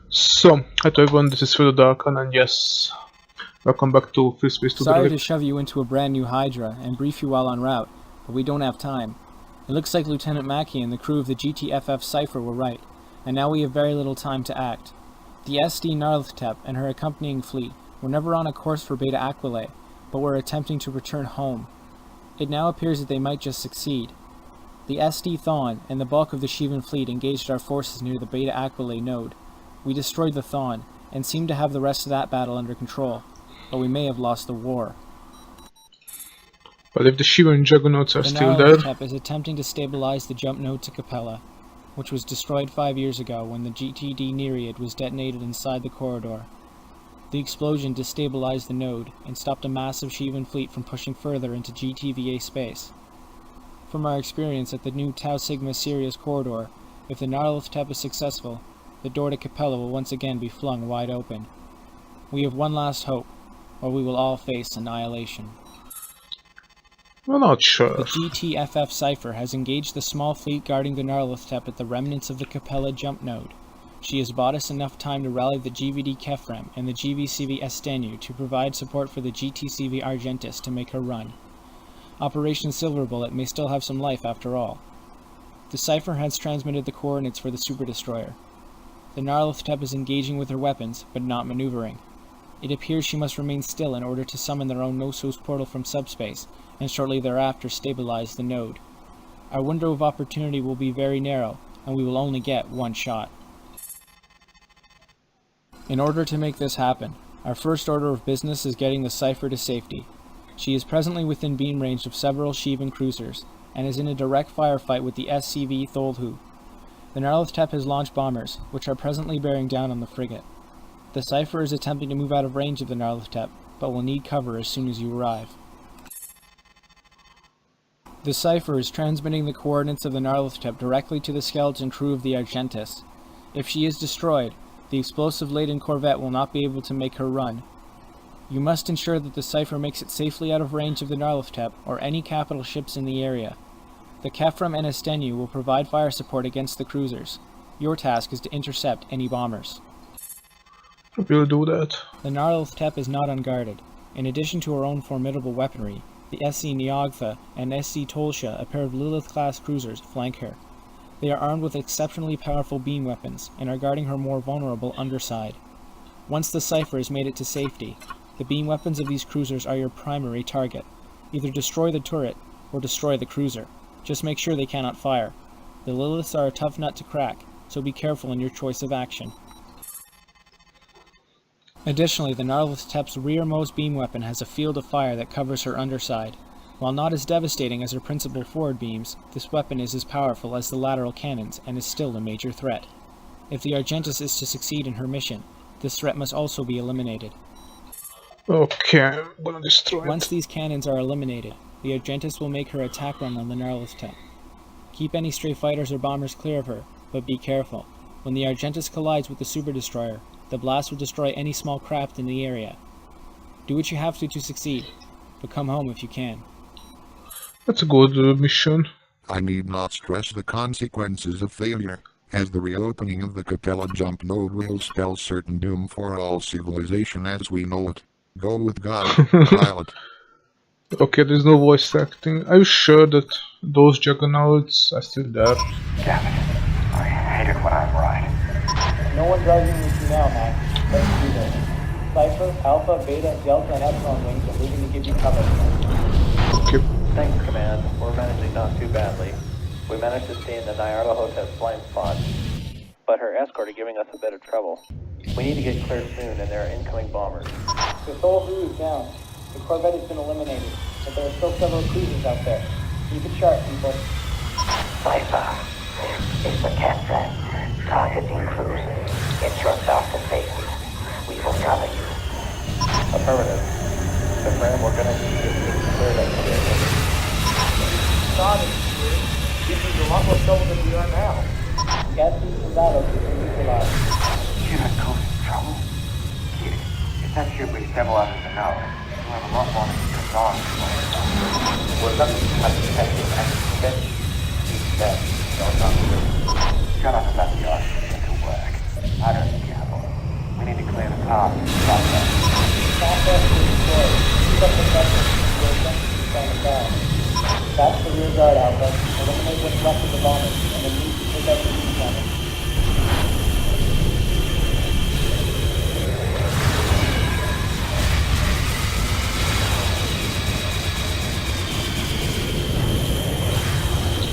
So, hello everyone, this is Darkan, and yes, welcome back to FreeSpace to Sorry to Derelict. shove you into a brand new Hydra and brief you while en route, but we don't have time. It looks like Lieutenant Mackey and the crew of the GTFF Cypher were right, and now we have very little time to act. The SD Narltep and her accompanying fleet were never on a course for Beta Aquilae, but were attempting to return home. It now appears that they might just succeed. The SD Thawne and the bulk of the Shivan fleet engaged our forces near the Beta Aquilae node. We destroyed the Thawne, and seem to have the rest of that battle under control, but we may have lost the war. But if the Shiva and Juggernauts are The still there, Narltep is attempting to stabilize the jump node to Capella, which was destroyed 5 years ago when the GTD Nereid was detonated inside the corridor. The explosion destabilized the node and stopped a massive Shivan fleet from pushing further into GTVA space. From our experience at the new Tau Sigma Sirius corridor, if the Narltep is successful, the door to Capella will once again be flung wide open. We have one last hope, or we will all face annihilation. we're not sure. The GTFF Cypher has engaged the small fleet guarding the Narltep at the remnants of the Capella jump node. She has bought us enough time to rally the GVD Kefrem and the GVCV Estenu to provide support for the GTCV Argentis to make her run. Operation Silver Bullet may still have some life after all. The Cypher has transmitted the coordinates for the Super Destroyer. The Narltep is engaging with her weapons, but not maneuvering. It appears she must remain still in order to summon their own Knossos portal from subspace, and shortly thereafter stabilize the node. Our window of opportunity will be very narrow, and we will only get one shot. In order to make this happen, our first order of business is getting the Cypher to safety. She is presently within beam range of several Shivan cruisers, and is in a direct firefight with the SCV Tholhu. The Narltep has launched bombers, which are presently bearing down on the frigate. The Cypher is attempting to move out of range of the Narltep, but will need cover as soon as you arrive. The Cypher is transmitting the coordinates of the Narltep directly to the skeleton crew of the Argentis. If she is destroyed, the explosive-laden corvette will not be able to make her run. You must ensure that the Cypher makes it safely out of range of the Narltep or any capital ships in the area. The Kefrem and Estenu will provide fire support against the cruisers. Your task is to intercept any bombers. We'll do that. The Narltep is not unguarded. In addition to her own formidable weaponry, the SC Neogtha and SC Tolsha, a pair of Lilith-class cruisers, flank her. They are armed with exceptionally powerful beam weapons and are guarding her more vulnerable underside. Once the Cypher has made it to safety, the beam weapons of these cruisers are your primary target. Either destroy the turret or destroy the cruiser. Just make sure they cannot fire. The Liliths are a tough nut to crack, so be careful in your choice of action. Additionally, the Narltep's rearmost beam weapon has a field of fire that covers her underside. While not as devastating as her principal forward beams, this weapon is as powerful as the lateral cannons and is still a major threat. If the Argentis is to succeed in her mission, this threat must also be eliminated. Okay, I'm gonna destroy Once it. these cannons are eliminated, the Argentis will make her attack run on the Narltep. Keep any stray fighters or bombers clear of her, but be careful. When the Argentis collides with the Super Destroyer, the blast will destroy any small craft in the area. Do what you have to succeed, but come home if you can. That's a good mission. I need not stress the consequences of failure, as the reopening of the Capella jump node will spell certain doom for all civilization as we know it. Go with God, pilot. Okay, there's no voice acting. Are you sure that those Juggernauts are still there? Damn it. I hate it when I'm right. No one's arguing with you now, Max. Let's do this. Cypher, Alpha, Beta, Delta, and Epsilon wings are leaving to give you cover. Okay, Thanks, Command. We're managing not too badly. We managed to stay in the Nyarlathotep's blind spot, but her escort are giving us a bit of trouble. We need to get clear soon, and there are incoming bombers. The Tholhu is down. The corvette has been eliminated, but there are still several cruisers out there. Keep it sharp, people. Cypher, it's the captain. Targeting cruisers. Get yourself to safety. We will cover you. Affirmative. Command, we're gonna need to get things cleared up here. God, This is a lot more trouble than we are now. gas these soldados to neutralize. You're not causing trouble. Kid, if that ship we stabilizes the node, we'll have a lot more than you can on. We're not detecting accident. Keep that. No, not good. Shut up about the Archangel work. I don't care about That's the rear guard, Alpha. Eliminate what's left of the bombers, and then move to take out the beam cannon.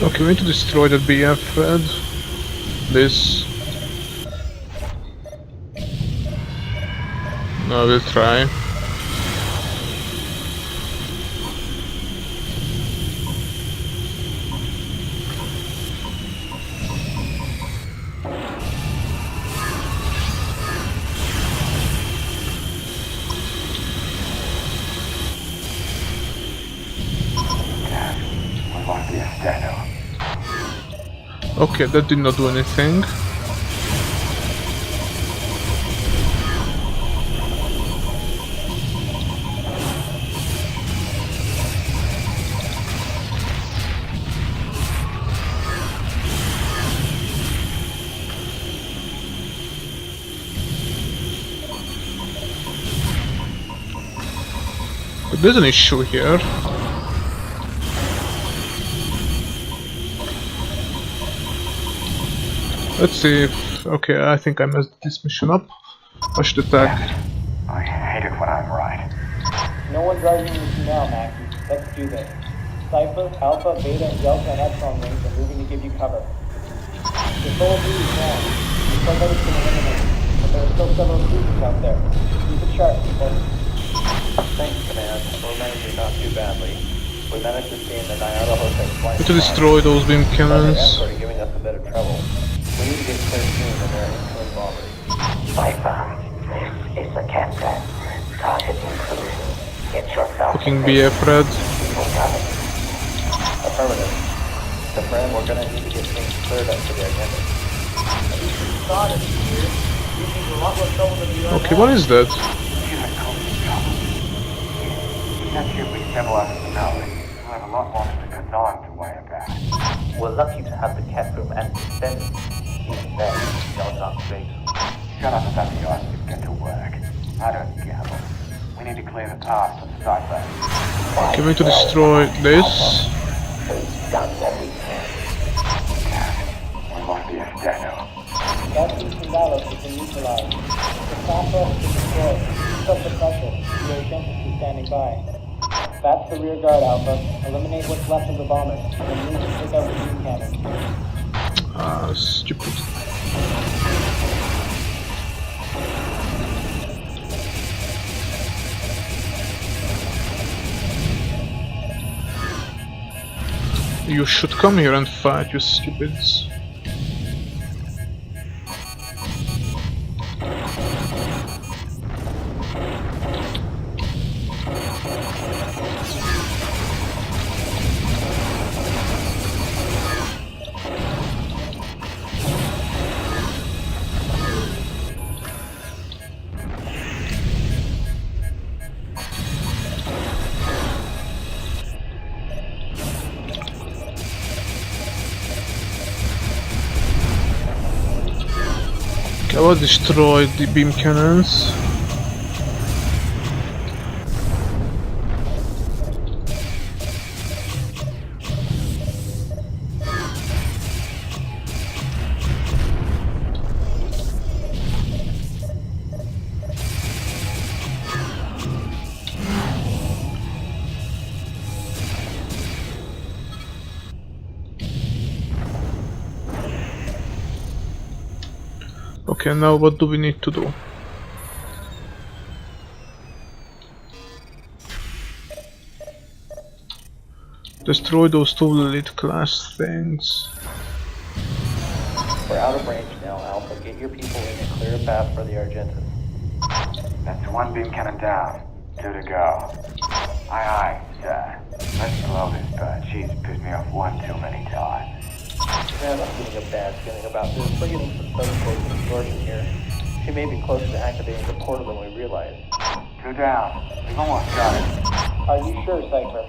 Okay, we need to destroy that BF thread. This. No, we'll try. Okay, that did not do anything. But there's an issue here. Let's see if... Okay, I think I messed this mission up. I should attack. I hate it when I'm right. No one driving with you now, Mackie. Let's do this. Cypher, Alpha, Beta, Delta, and Epsilon wings are moving to give you cover. The full duty is on. Somebody's been eliminated, but there are still several cruisers out there. Keep it sharp, people. Thanks, Command. We're managing not too badly. We managed to stay in the Nyarlathotep Hotel flight. To destroy those beam cannons. They're giving us a bit of trouble. We need to get clear soon and they're incoming bombers. Cypher, this is the captain. Target inclusion. Get yourself Fucking BF thread. Affirmative. The friend, we're gonna need to get things cleared up for the agenda. At least we started here. These things are a lot more trouble than we are Okay, now. what is that? That ship we settle out of the knowledge. We'll have a lot more than the Kazan to worry about. We're lucky to have the cat room and extended. Even then, y'all not space. Shut up about the ice and get to work. I don't gamble. We need to clear the path for the Cypher. Okay, we need to destroy this. We've done what we can. We must be a stand-up. Gas and Dallas has been neutralized. The Southwest is destroyed. Keep up the pressure. Your agent is standing by. That's the rear guard, Alpha. Eliminate what's left of the bombers, and then move to take out the beam cannon. Ah, stupid. You should come here and fight, you stupids. I will destroy the beam cannons. Okay, now what do we need to do? Destroy those two elite class things. We're out of range now, Alpha. Get your people in and clear a path for the Argentus. That's one beam cannon down. 2 to go. Aye, sir. Let's blow this bird. She's pissed me off one too many times. Man, I'm getting a bad feeling about this. We're getting some subspace distortion here. She may be closer to activating the portal than we realize. 2 down. We've almost got it. Are you sure, Cypher?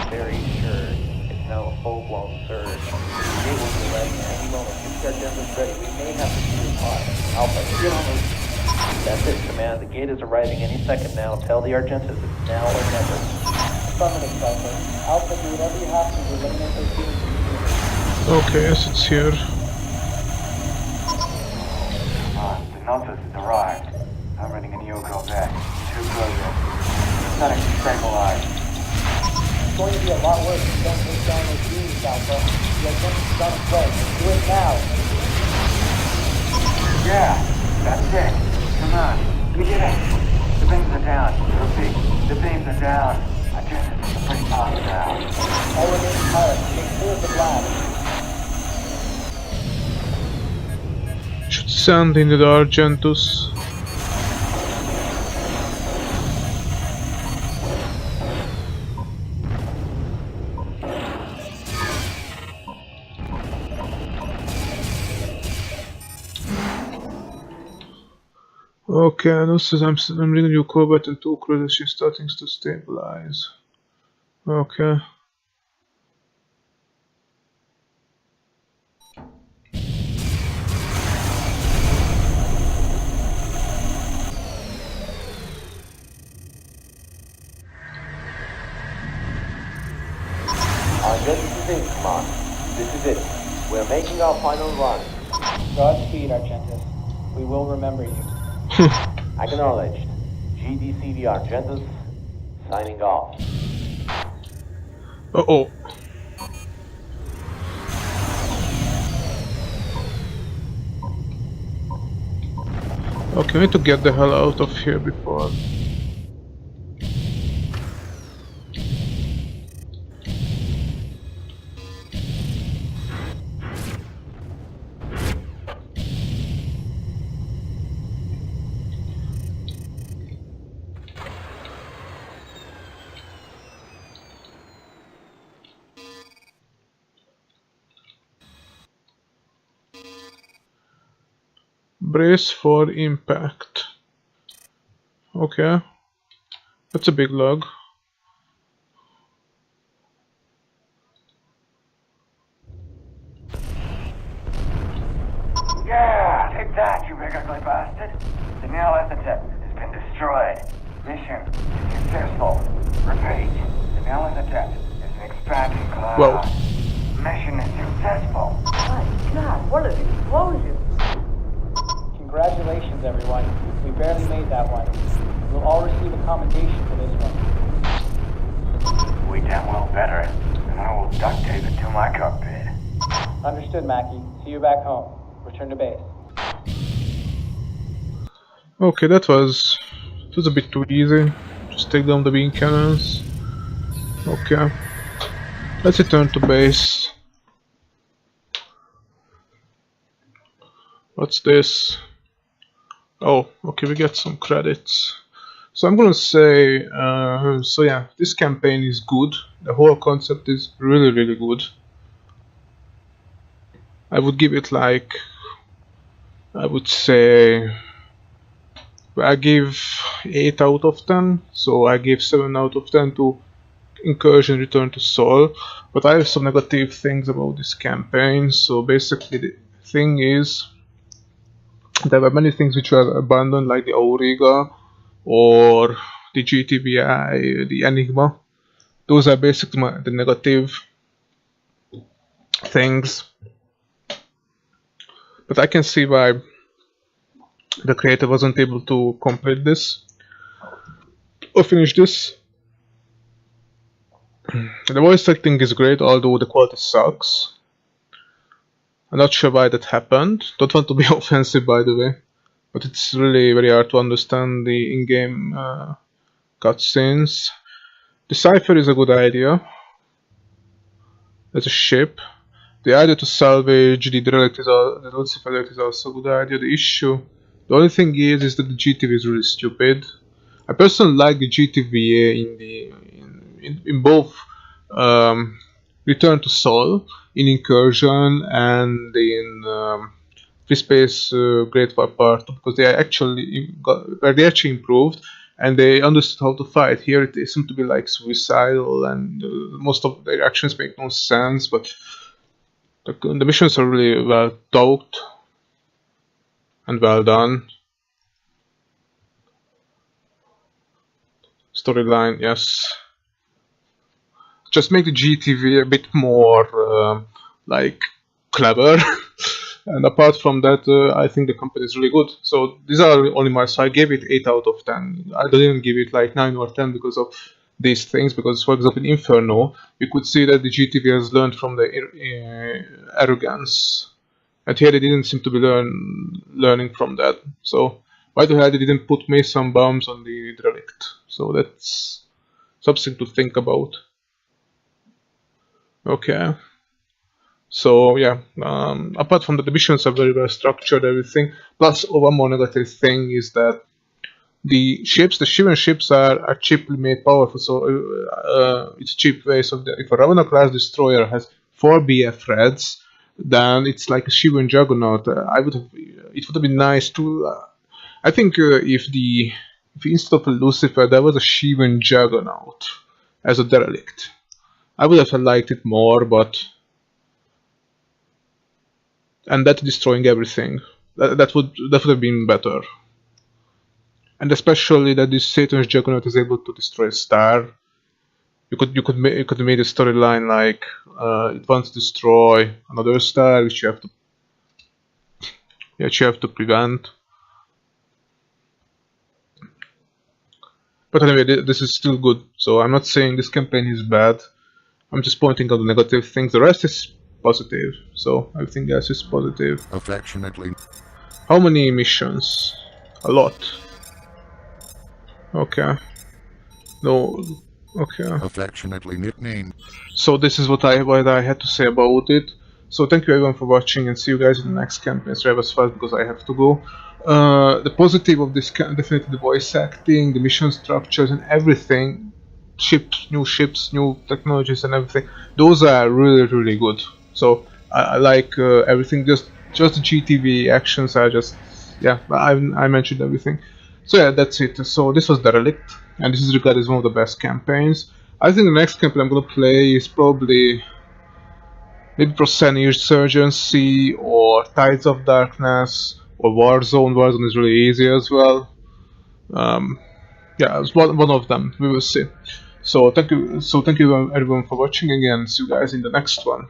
Very sure. It's now a full-blown surge. It will be ready at any moment. If our Argentus ready, we may have to see your pod. Alpha, get on those. That's it, Command. The gate is arriving any second now. Tell the Argentus it's now or never. Affirmative, Cypher. Alpha, do whatever you have to eliminate those beings immediately. Okay, yes, it's here. The Nautilus has arrived. I'm running a Neocode back. Too close. Starting to stabilize. It's going to be a lot worse if you don't take down those beings, Alpha. The Argentus is on its way. Do it now. Yeah, that's it. Come on, we did it. The beams are down. Repeat, the beams are down. Argentus is pretty fast now. All remaining pilots, take clear of the blast. Should send into the Argentus. Okay, and also I'm reading your combat and 2 cruisers, she's starting to stabilize. Okay. Argentus is in, Command. This is it. We're making our final run. Godspeed, Argentus. We will remember you. Acknowledged. GDCV Argentus, signing off. Uh-oh. Okay, I need to get the hell out of here before. Brace for impact. Okay. That's a big log. Yeah, take that, you big ugly bastard. The Neo Ethertech has been destroyed. Mission is successful. Repeat, the Neo Ethertech is an expanding class. Whoa. Mission is successful. My God, what an explosion! Congratulations, everyone. We barely made that one. We'll all receive a commendation for this one. We damn well better, and I will duct tape it to my cockpit. Understood, Mackie. See you back home. Return to base. Okay, that was a bit too easy. Just take down the beam cannons. Okay. Let's return to base. What's this? Oh, okay, we get some credits. So I'm gonna say, so yeah, this campaign is good. The whole concept is really, really good. I would give it like, I would say, I give 8 out of 10. So I gave 7 out of 10 to Incursion Return to Sol. But I have some negative things about this campaign. So basically the thing is, there were many things which were abandoned, like the Auriga or the GTVI, the Enigma. Those are basically the negative things. But I can see why the creator wasn't able to complete this or finish this. The voice acting is great, although the quality sucks. I'm not sure why that happened. Don't want to be offensive, by the way, but it's really very hard to understand the in-game cutscenes. The Cypher is a good idea. As a ship. The idea to salvage the Derelict is the Lucifer is also a good idea. The only thing is that the GTV is really stupid. I personally like the GTVA in both Return to Sol, in Incursion, and in FreeSpace Great War Part 2, because they actually improved and they understood how to fight. Here they seem to be like suicidal, and most of their actions make no sense, but the missions are really well thought and well done. storyline, yes. Just make the GTV a bit more like clever. And apart from that, I think the company is really good. So these are only my, so I gave it 8 out of 10. I didn't give it like 9 or 10 because of these things, because for example in Inferno, you could see that the GTV has learned from the arrogance. And here they didn't seem to be learning from that. So why the hell they didn't put Mason bombs on the Derelict? So that's something to think about. Okay. So yeah, apart from that, the missions are very well structured, everything. Plus, one more negative thing is that the ships, the Shivan ships are cheaply made powerful. So it's cheap way. So if a Ravana class destroyer has 4 BF reds, then it's like a Shivan Juggernaut. It would have been nice to. I think if instead of a Lucifer there was a Shivan Juggernaut as a Derelict, I would have liked it more, but. And that destroying everything. That would have been better. And especially that this Satan's Juggernaut is able to destroy a star. You could have made a storyline like it wants to destroy another star, which you have to prevent. But anyway, this is still good. So I'm not saying this campaign is bad. I'm just pointing out the negative things. The rest is positive, so everything else is positive. Affectionately. How many missions? A lot. Okay. No. Okay. Affectionately nicknamed. So this is what I had to say about it. So thank you everyone for watching, and see you guys in the next campaign. Sorry I was fast because I have to go. The positive of this definitely the voice acting, the mission structures, and everything. New ships, new technologies, and everything. Those are really good. So I like everything. Just the GTV actions are just, yeah. I mentioned everything. So yeah, that's it. So this was Derelict, and this is regarded as one of the best campaigns. I think the next campaign I'm gonna play is probably maybe Proscenium Insurgency or Tides of Darkness or Warzone. Warzone is really easy as well. Yeah, it's one of them. We will see. So thank you everyone for watching again. See you guys in the next one.